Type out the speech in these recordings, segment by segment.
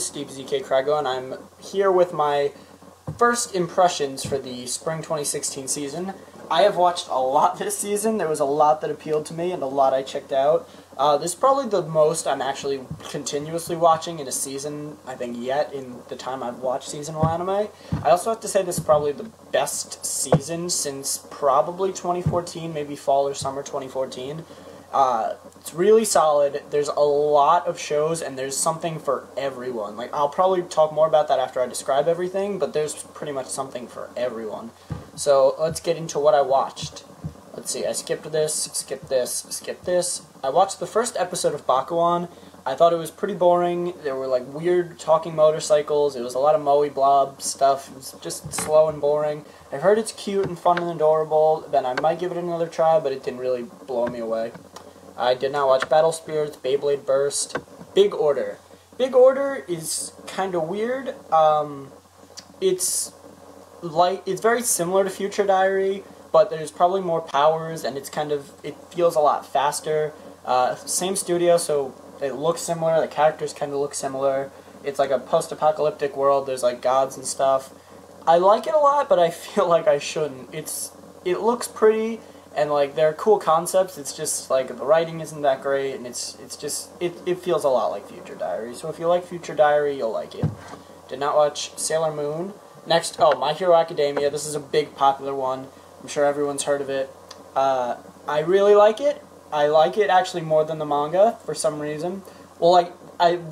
Steve ZK Krego, and I'm here with my first impressions for the Spring 2016 season. I have watched a lot this season. There was a lot that appealed to me and a lot I checked out. This is probably the most I'm actually continuously watching in a season, I think, yet in the time I've watched seasonal anime. I also have to say this is probably the best season since probably 2014, maybe fall or summer 2014. It's really solid. There's a lot of shows, and there's something for everyone. Like, I'll probably talk more about that after I describe everything, but there's pretty much something for everyone. So, let's get into what I watched. Let's see, I skipped this, skipped this, skipped this. I watched the first episode of Bakuan. I thought it was pretty boring. There were, like, weird talking motorcycles. It was a lot of moe blob stuff. It was just slow and boring. I heard it's cute and fun and adorable. Then I might give it another try, but it didn't really blow me away. I did not watch Battle Spirits, Beyblade Burst, Big Order. Big Order is kind of weird. It's very similar to Future Diary, but there's probably more powers, and it feels a lot faster. Same studio, so it looks similar. The characters kind of look similar. It's like a post-apocalyptic world. There's like gods and stuff. I like it a lot, but I feel like I shouldn't. It looks pretty. And, like, there are cool concepts. It's just, like, the writing isn't that great, and it feels a lot like Future Diary. So if you like Future Diary, you'll like it. Did not watch Sailor Moon. Next, My Hero Academia. This is a big, popular one. I'm sure everyone's heard of it. I really like it. I like it, actually, more than the manga, for some reason. Well, like,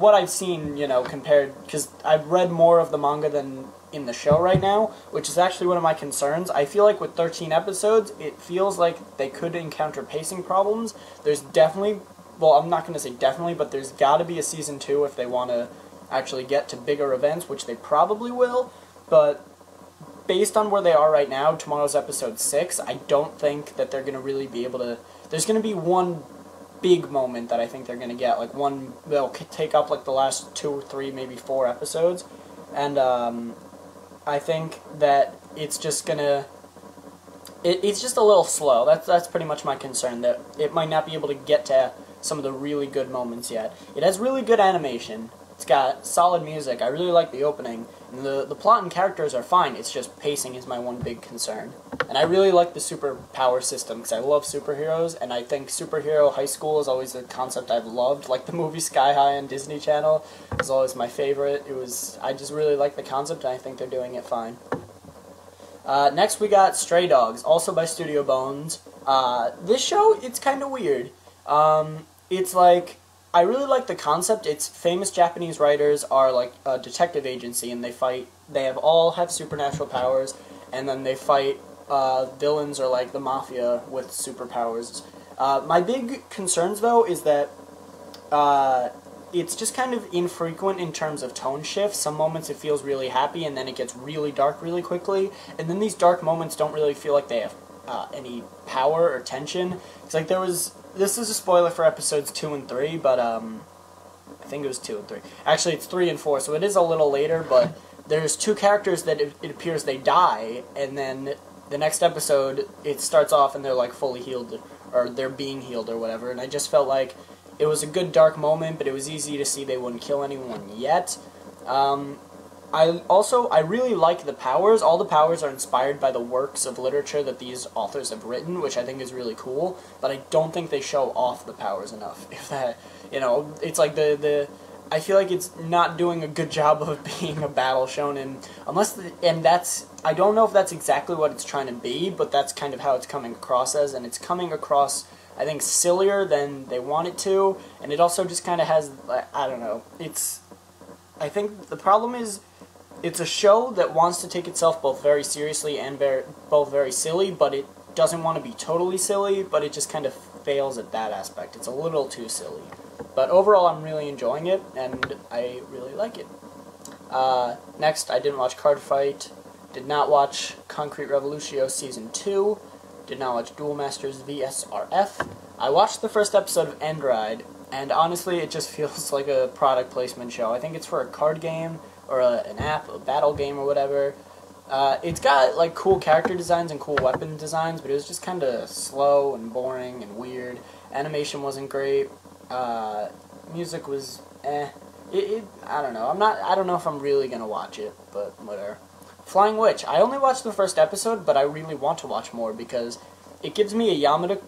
what I've seen, compared, because I've read more of the manga than in the show right now, which is actually one of my concerns. I feel like with 13 episodes, it feels like they could encounter pacing problems. There's definitely, well, I'm not going to say definitely, but there's got to be a season 2 if they want to actually get to bigger events, which they probably will, but based on where they are right now, tomorrow's episode 6, I don't think that they're going to really be able to, there's going to be one big moment that I think they're going to get, like one, they'll take up like the last 2 or 3, maybe 4 episodes, and I think that it's just gonna, it's just a little slow. That's pretty much my concern, that it might not be able to get to some of the really good moments yet. It has really good animation. It's got solid music. I really like the opening. And the plot and characters are fine. It's just pacing is my one big concern. And I really like the superpower system, because I love superheroes, and I think superhero high school is always a concept I've loved. Like the movie Sky High on Disney Channel is always my favorite. I just really like the concept, and I think they're doing it fine. Next we got Stray Dogs, also by Studio Bones. This show, it's kind of weird. It's like, I really like the concept. It's famous Japanese writers are like a detective agency, and they all have supernatural powers, and then they fight villains or like the mafia with superpowers. My big concerns, though, is that it's just kind of infrequent in terms of tone shifts. Some moments it feels really happy, and then it gets really dark really quickly, and then these dark moments don't really feel like they have any power or tension. It's like this is a spoiler for episodes 2 and 3, but I think it was 2 and 3. Actually, it's 3 and 4, so it is a little later, but there's 2 characters that it appears they die, and then the next episode, it starts off and they're like fully healed, or they're being healed or whatever, and I just felt like it was a good dark moment, but it was easy to see they wouldn't kill anyone yet. I really like the powers. All the powers are inspired by the works of literature that these authors have written, which I think is really cool, but I don't think they show off the powers enough. If that, it's like I feel like it's not doing a good job of being a battle shonen, I don't know if that's exactly what it's trying to be, but that's kind of how it's coming across as, and it's coming across, I think, sillier than they want it to, and it also just kind of has, I don't know, I think the problem is, it's a show that wants to take itself both very seriously and both very silly, but it doesn't want to be totally silly, but it just kind of fails at that aspect. It's a little too silly. But overall, I'm really enjoying it, and I really like it. Next, I didn't watch Card Fight, did not watch Concrete Revolution Season 2, did not watch Duel Masters VSRF. I watched the first episode of End Ride, and honestly, it just feels like a product placement show. I think it's for a card game, or an app, a battle game, or whatever. It's got, like, cool character designs and cool weapon designs, but it was just kind of slow and boring and weird. Animation wasn't great. Music was, I don't know. I don't know if I'm really gonna watch it, but whatever. Flying Witch. I only watched the first episode, but I really want to watch more because it gives me a Yamada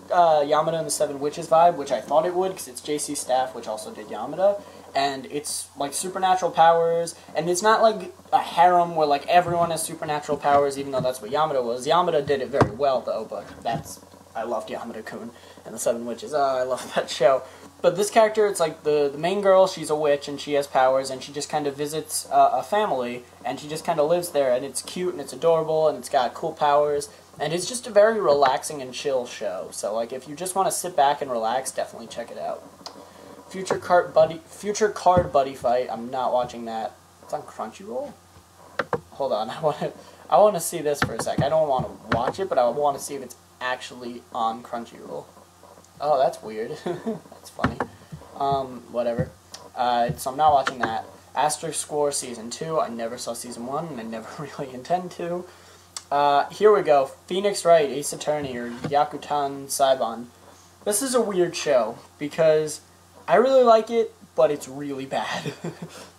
and the Seven Witches vibe, which I thought it would because it's JC Staff, which also did Yamada, and it's like supernatural powers, and it's not like a harem where like everyone has supernatural powers, even though that's what Yamada was. Yamada did it very well though, but I loved Yamada-kun and the Seven Witches. Oh, I love that show. But this character, it's like the main girl, she's a witch, and she has powers, and she just kind of visits a family, and she just kind of lives there, and it's cute, and it's adorable, and it's got cool powers, and it's just a very relaxing and chill show. So, like, if you just want to sit back and relax, definitely check it out. Future Card Buddy Fight, I'm not watching that. It's on Crunchyroll? Hold on, I want to see this for a sec. I don't want to watch it, but I want to see if it's actually on Crunchyroll. Oh, that's weird. That's funny. Whatever. So I'm not watching that. Asterisk Score Season 2. I never saw Season 1, and I never really intend to. Here we go. Phoenix Wright, Ace Attorney, or Yakutan Saiban. This is a weird show, because I really like it, but it's really bad.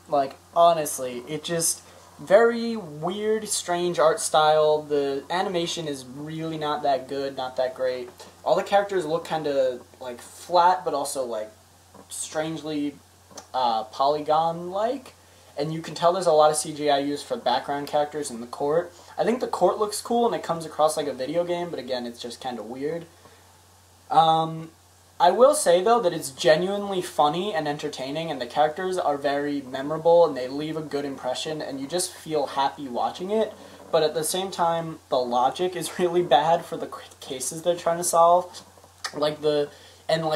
Like, honestly, it just... very weird, strange art style. The animation is really not that good, not that great. All the characters look kind of like flat, but also like strangely polygon-like. And you can tell there's a lot of CGI used for background characters in the court. I think the court looks cool and it comes across like a video game, but again, it's just kind of weird. I will say, though, that it's genuinely funny and entertaining, and the characters are very memorable, and they leave a good impression, and you just feel happy watching it, but at the same time, the logic is really bad for the cases they're trying to solve.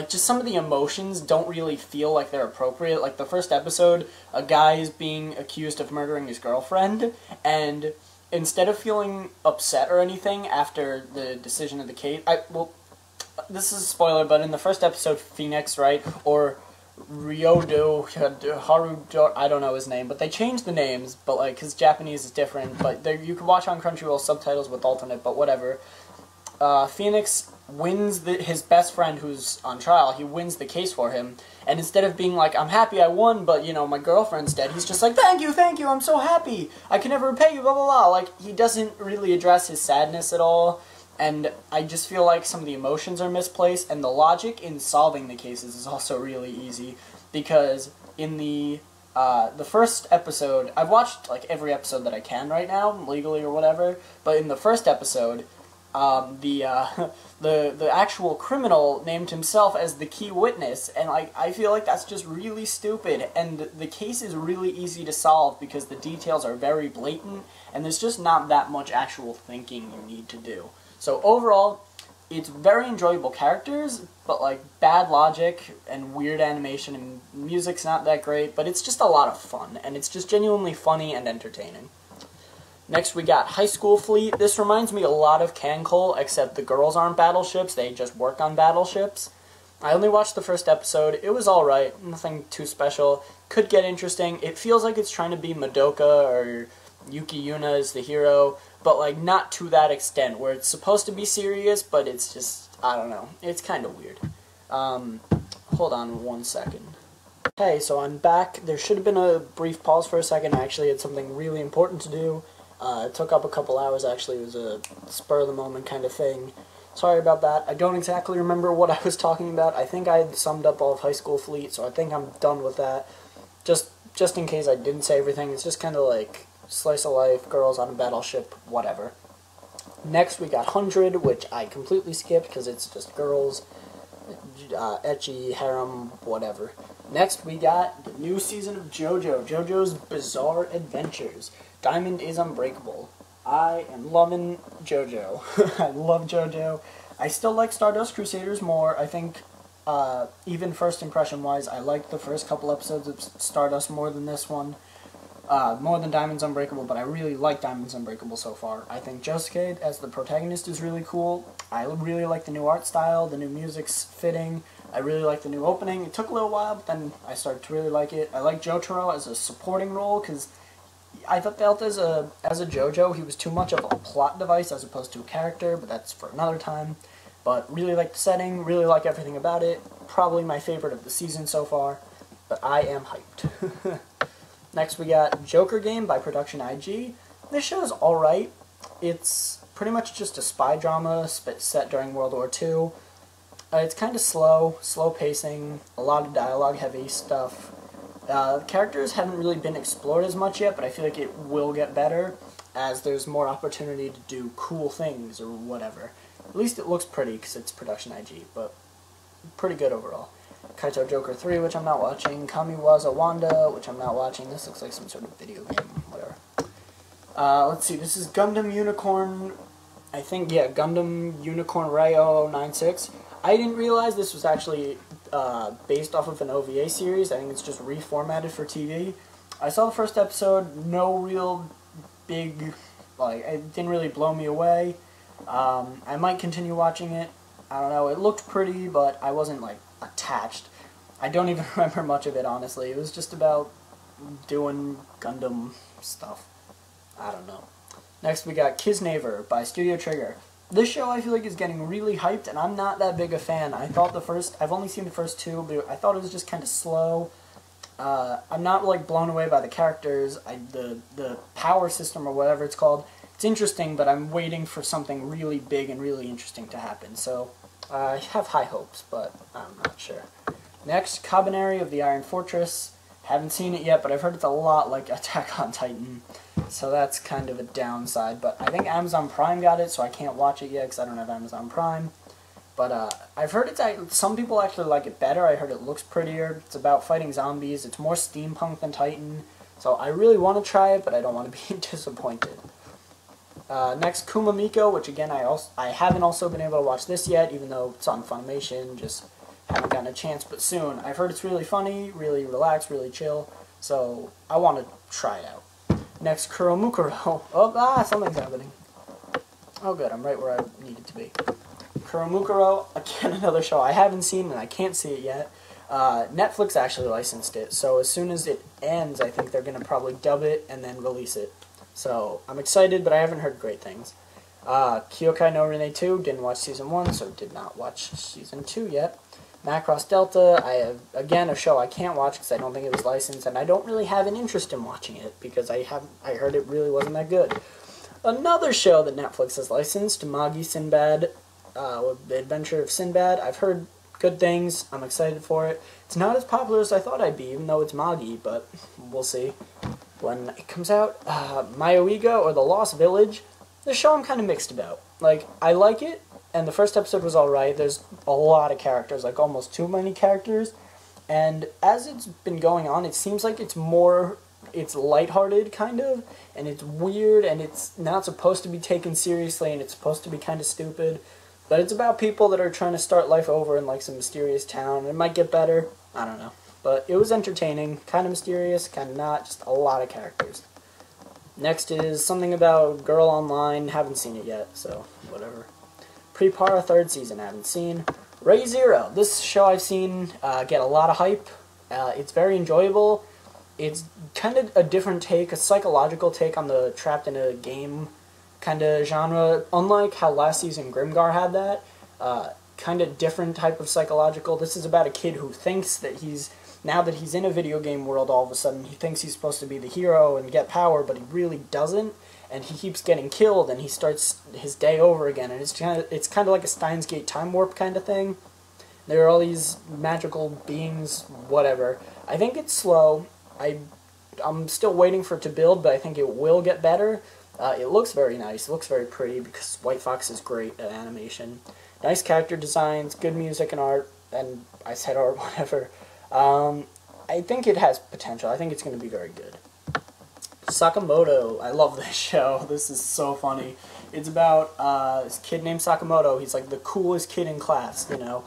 Just some of the emotions don't really feel like they're appropriate. Like, the first episode, a guy is being accused of murdering his girlfriend, and instead of feeling upset or anything after the decision of the case, this is a spoiler, but in the first episode, Phoenix, right, or Ryodo Harudo, I don't know his name, but they changed the names, but like, his Japanese is different, but you can watch on Crunchyroll subtitles with alternate, but whatever. Phoenix wins his best friend who's on trial, he wins the case for him, and instead of being like, I'm happy I won, but, you know, my girlfriend's dead, he's just like, thank you, I'm so happy, I can never repay you, blah, blah, blah. Like, he doesn't really address his sadness at all. And I just feel like some of the emotions are misplaced, and the logic in solving the cases is also really easy, because in the first episode, I've watched like every episode that I can right now, legally or whatever, but in the first episode, the actual criminal named himself as the key witness, and like, I feel like that's just really stupid, and the case is really easy to solve because the details are very blatant, and there's just not that much actual thinking you need to do. So overall, it's very enjoyable characters, but like bad logic and weird animation, and music's not that great, but it's just a lot of fun, and it's just genuinely funny and entertaining. Next we got High School Fleet. This reminds me a lot of Cancel, except the girls aren't battleships, they just work on battleships. I only watched the first episode, it was alright, nothing too special, could get interesting. It feels like it's trying to be Madoka or Yuki Yuna is the hero, but like not to that extent, where it's supposed to be serious, but it's just, I don't know, it's kind of weird. Hold on 1 second. Hey, so I'm back. There should have been a brief pause for a second. I actually had something really important to do. It took up a couple hours, actually. It was a spur-of-the-moment kind of thing. Sorry about that. I don't exactly remember what I was talking about. I think I had summed up all of High School Fleet, so I think I'm done with that. Just in case I didn't say everything, it's just kind of like slice of life, girls on a battleship, whatever. Next we got 100, which I completely skipped because it's just girls, ecchi, harem, whatever. Next we got the new season of JoJo's Bizarre Adventures. Diamond is Unbreakable. I am loving JoJo. I love JoJo. I still like Stardust Crusaders more. I think, even first impression wise, I liked the first couple episodes of Stardust more than this one. More than Diamond's Unbreakable, but I really like Diamond's Unbreakable so far. I think Josuke as the protagonist is really cool. I really like the new art style, the new music's fitting. I really like the new opening. It took a little while, but then I started to really like it. I like Jotaro as a supporting role, because I felt as a JoJo, he was too much of a plot device as opposed to a character, but that's for another time. But really like the setting, really like everything about it. Probably my favorite of the season so far, but I am hyped. Next we got Joker Game by Production IG. This show is alright. It's pretty much just a spy drama set during World War II. It's kind of slow pacing, a lot of dialogue heavy stuff. Characters haven't really been explored as much yet, but I feel like it will get better as there's more opportunity to do cool things or whatever. At least it looks pretty because it's Production IG, but pretty good overall. Kaichou Joker 3, which I'm not watching. Kamiwaza Wanda, which I'm not watching. This looks like some sort of video game, whatever. Let's see, this is Gundam Unicorn, I think, yeah, Gundam Unicorn Rio 96. I didn't realize this was actually based off of an OVA series. I think it's just reformatted for TV. I saw the first episode, no real big, like, it didn't really blow me away. I might continue watching it. I don't know, it looked pretty, but I wasn't, like, attached. I don't even remember much of it, honestly. It was just about doing Gundam stuff. I don't know. Next we got Kisnaver by Studio Trigger. This show I feel like is getting really hyped, and I'm not that big a fan. I've only seen the first two, but I thought it was just kind of slow. I'm not, like, blown away by the characters. The power system, or whatever it's called, it's interesting, but I'm waiting for something really big and really interesting to happen. So, I have high hopes, but I'm not sure. Next, Cabaneri of the Iron Fortress. Haven't seen it yet, but I've heard it's a lot like Attack on Titan. So that's kind of a downside. But I think Amazon Prime got it, so I can't watch it yet because I don't have Amazon Prime. But I've heard some people actually like it better. I heard it looks prettier. It's about fighting zombies. It's more steampunk than Titan. So I really want to try it, but I don't want to be disappointed. Next, Amico, which again I haven't also been able to watch this yet, even though it's on Funimation. Just haven't gotten a chance, but soon. I've heard it's really funny, really relaxed, really chill. So I want to try it out. Next, Kurumu Carell. Oh, something's happening. Oh good, I'm right where I needed to be. Kurumu Carell, again another show I haven't seen and I can't see it yet. Netflix actually licensed it, so as soon as it ends, I think they're going to probably dub it and then release it. So I'm excited, but I haven't heard great things. Kyokai no Rene 2, didn't watch Season 1, so did not watch Season 2 yet. Macross Delta, I have, again, a show I can't watch because I don't think it was licensed, and I don't really have an interest in watching it because I heard it really wasn't that good. Another show that Netflix has licensed, Magi Sinbad, The Adventure of Sinbad. I've heard good things. I'm excited for it. It's not as popular as I thought I'd be, even though it's Magi, but we'll see when it comes out. Mayoiga, or The Lost Village. This show I'm kind of mixed about. Like, I like it, and the first episode was alright. There's a lot of characters, like almost too many characters. And as it's been going on, it seems like it's lighthearted, kind of, and it's weird, and it's not supposed to be taken seriously, and it's supposed to be kind of stupid. But it's about people that are trying to start life over in, like, some mysterious town. It might get better. I don't know. But it was entertaining, kind of mysterious, kind of not, just a lot of characters. Next is something about Girl Online. Haven't seen it yet, so whatever. Prepara 3rd season, haven't seen. Ray Zero. This show I've seen get a lot of hype. It's very enjoyable. It's kind of a different take, a psychological take on the trapped in a game kind of genre. Unlike how last season Grimgar had that, kind of different type of psychological. This is about a kid who thinks that now that he's in a video game world, all of a sudden he thinks he's supposed to be the hero and get power, but he really doesn't. And he keeps getting killed, and he starts his day over again. And it's kind of like a Steins Gate time warp kind of thing. There are all these magical beings, whatever. I think it's slow. I'm still waiting for it to build, but I think it will get better. It looks very nice. It looks very pretty because White Fox is great at animation. Nice character designs, good music and art, and I said art, whatever. I think it has potential. I think it's going to be very good. Sakamoto. I love this show. This is so funny. It's about this kid named Sakamoto. He's like the coolest kid in class, you know.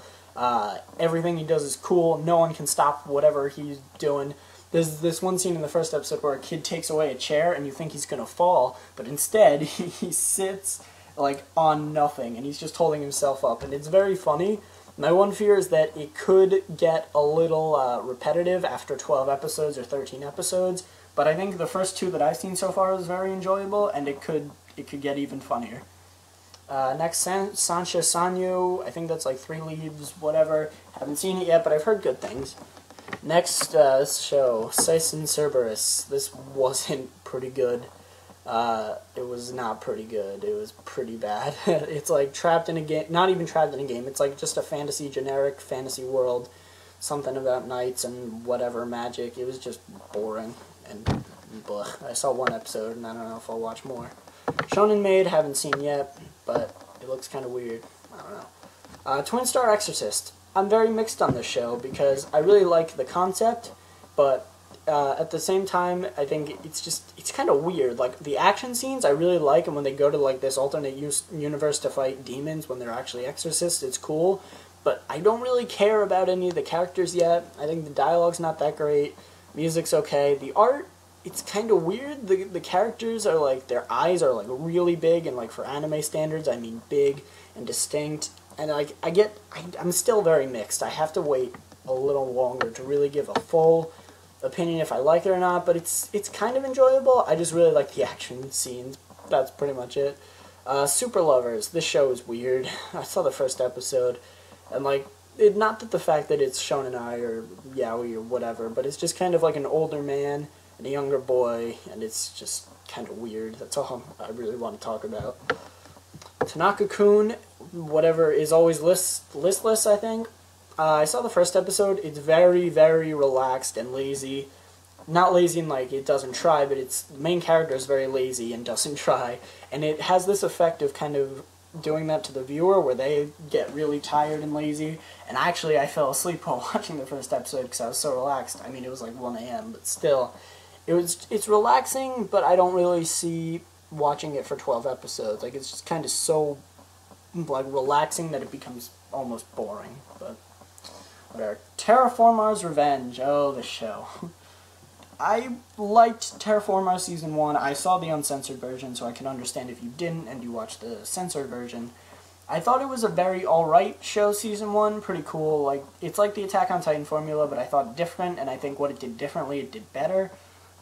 Everything he does is cool. No one can stop whatever he's doing. There's this one scene in the first episode where a kid takes away a chair and you think he's going to fall, but instead he sits like on nothing and he's just holding himself up, and it's very funny. My one fear is that it could get a little repetitive after 12 episodes or 13 episodes, but I think the first 2 that I've seen so far is very enjoyable, and it could get even funnier. Next, Sancha Sanyo, I think that's like 3 leaves, whatever. Haven't seen it yet, but I've heard good things. Next show, Seisen Cerberus. This wasn't pretty good. It was not pretty good. It was pretty bad. It's like trapped in a game, not even trapped in a game. It's like just a generic fantasy world. Something about knights and whatever magic. It was just boring and blah. I saw one episode and I don't know if I'll watch more. Shonen Maid, haven't seen yet, but it looks kind of weird. I don't know. Twinstar Exorcist. I'm very mixed on this show because I really like the concept, but at the same time, I think it's kind of weird. Like, the action scenes I really like, and when they go to, like, this alternate universe to fight demons when they're actually exorcists, it's cool. But I don't really care about any of the characters yet. I think the dialogue's not that great. Music's okay. The art, it's kind of weird. The characters are, like, their eyes are, like, really big, and, like, for anime standards, I mean big and distinct. And, like, I'm still very mixed. I have to wait a little longer to really give a full opinion if I like it or not, but it's kind of enjoyable. I just really like the action scenes. That's pretty much it. Super Lovers. This show is weird. I saw the first episode, and like, not that the fact that it's shonen or yaoi or whatever, but it's just kind of like an older man and a younger boy, and it's just kind of weird. That's all I really want to talk about. Tanaka-kun, whatever, is always listless, I think. I saw the first episode. It's very, very relaxed and lazy. Not lazy in, like, it doesn't try, but the main character is very lazy and doesn't try. And it has this effect of kind of doing that to the viewer, where they get really tired and lazy. And actually, I fell asleep while watching the first episode because I was so relaxed. I mean, it was like 1 a.m., but still. It's relaxing, but I don't really see watching it for 12 episodes. Like, it's just kind of so, like, relaxing that it becomes almost boring, but whatever. Terraformers Revenge. Oh, this show. I liked Terraformers Season 1. I saw the uncensored version, so I can understand if you didn't and you watched the censored version. I thought it was a very alright show, Season 1. Pretty cool. Like, it's like the Attack on Titan formula, but I thought different, and I think what it did differently, it did better.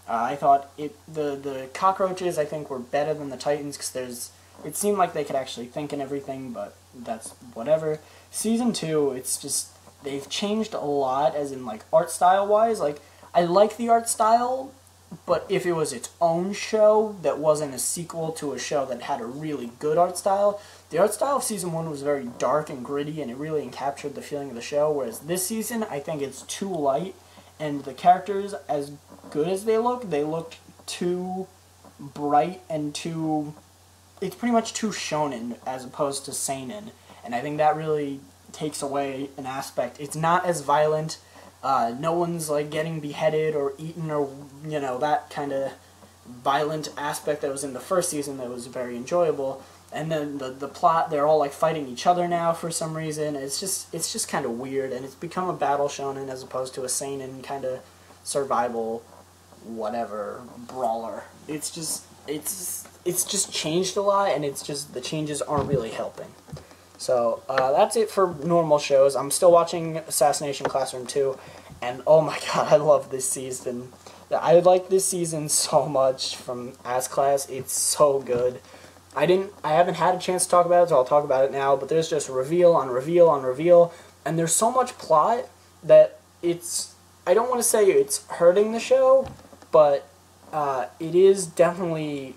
I thought the cockroaches, I think, were better than the Titans, because it seemed like they could actually think and everything, but that's whatever. Season 2, it's just, they've changed a lot, as in, like, art style-wise. Like, I like the art style, but if it was its own show that wasn't a sequel to a show that had a really good art style, the art style of Season 1 was very dark and gritty, and it really encaptured the feeling of the show, whereas this season, I think it's too light, and the characters, as good as they looked too bright and too... It's pretty much too shonen as opposed to seinen, and I think that really takes away an aspect. It's not as violent. No one's, like, getting beheaded or eaten or, you know, that kind of violent aspect that was in the first season that was very enjoyable. And then the plot, they're all, like, fighting each other now for some reason. It's just kind of weird, and it's become a battle shonen as opposed to a seinen kind of survival, whatever, brawler. It's just changed a lot, and it's just, the changes aren't really helping. So, that's it for normal shows. I'm still watching Assassination Classroom 2, and oh my god, I love this season. I like this season so much from AS-Class. It's so good. I haven't had a chance to talk about it, so I'll talk about it now, but there's just reveal on reveal on reveal, and there's so much plot that I don't want to say it's hurting the show, but it is definitely...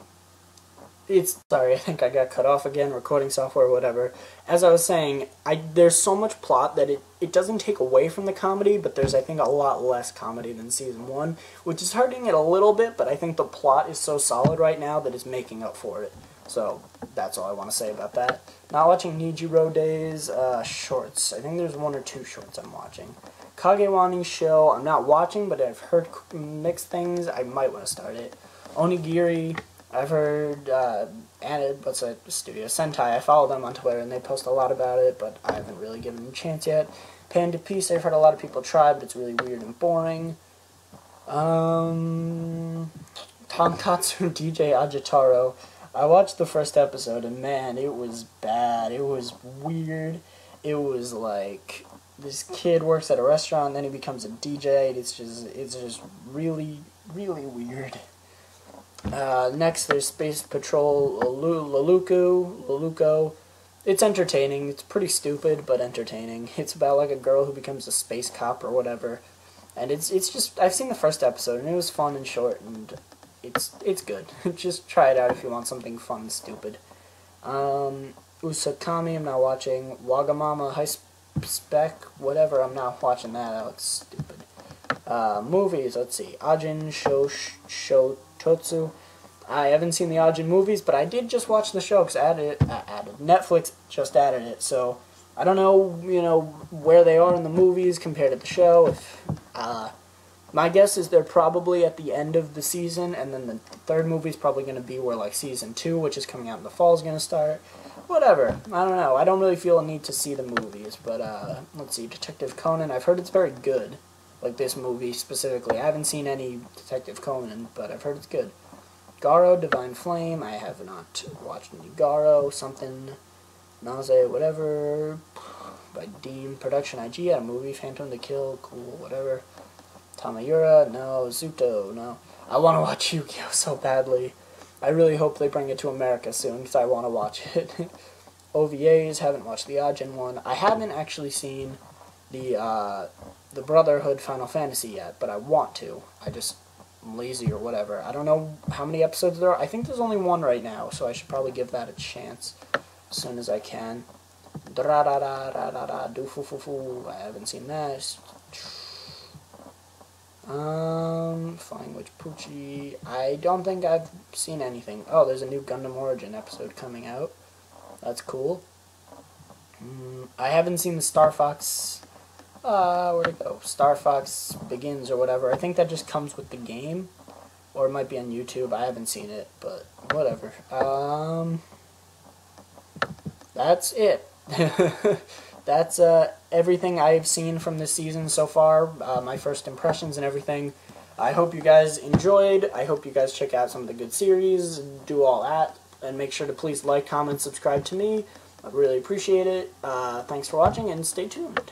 Sorry, I think I got cut off again, recording software, whatever. As I was saying, there's so much plot that it doesn't take away from the comedy, but there's, I think, a lot less comedy than Season 1, which is hurting it a little bit, but I think the plot is so solid right now that it's making up for it. So, that's all I want to say about that. Not watching Nijiro Days, shorts. I think there's 1 or 2 shorts I'm watching. Kagewani Show, I'm not watching, but I've heard mixed things. I might want to start it. Onigiri, I've heard, what's that studio? Sentai, I follow them on Twitter, and they post a lot about it, but I haven't really given them a chance yet. Panda Piece, I've heard a lot of people try, but it's really weird and boring. Tonkatsu DJ Ajitaro. I watched the first episode, and man, it was bad. It was weird. It was like, this kid works at a restaurant, and then he becomes a DJ, and it's just really, really weird. Next, there's Space Patrol Laluco. It's entertaining. It's pretty stupid, but entertaining. It's about, like, a girl who becomes a space cop or whatever. And it's just, I've seen the first episode, and it was fun and short, and it's good. Just try it out if you want something fun and stupid. Usakami, I'm not watching. Wagamama High Spec, whatever, I'm not watching that. That looks stupid. Movies, let's see. Augen Show Totsu. I haven't seen the Augen movies, but I did just watch the show because Netflix just added it, so I don't know, where they are in the movies compared to the show. My guess is they're probably at the end of the season, and then the third movie's probably going to be where, like, season 2, which is coming out in the fall, is going to start. Whatever. I don't know. I don't really feel a need to see the movies, but, let's see. Detective Conan, I've heard it's very good. Like, this movie specifically. I haven't seen any Detective Conan, but I've heard it's good. Garo, Divine Flame, I have not watched any Garo, something, Nausea, whatever, by Dean Production IG, a movie, Phantom to Kill, cool, whatever. Tamayura, no. Zuto, no. I want to watch Yu-Gi-Oh! So badly. I really hope they bring it to America soon, because I want to watch it. OVAs, haven't watched the Augen one. I haven't actually seen the Brotherhood Final Fantasy yet, but I want to. I'm lazy or whatever. I don't know how many episodes there are. I think there's only one right now, so I should probably give that a chance as soon as I can. I haven't seen that. Flying Witch Poochie. I don't think I've seen anything. Oh, there's a new Gundam Origin episode coming out. That's cool. I haven't seen the Star Fox. Where'd it go? Star Fox Begins or whatever. I think that just comes with the game. Or it might be on YouTube. I haven't seen it, but whatever. That's it. That's everything I've seen from this season so far. My first impressions and everything. I hope you guys enjoyed. I hope you guys check out some of the good series. Do all that. And make sure to please like, comment, subscribe to me. I'd really appreciate it. Thanks for watching, and stay tuned.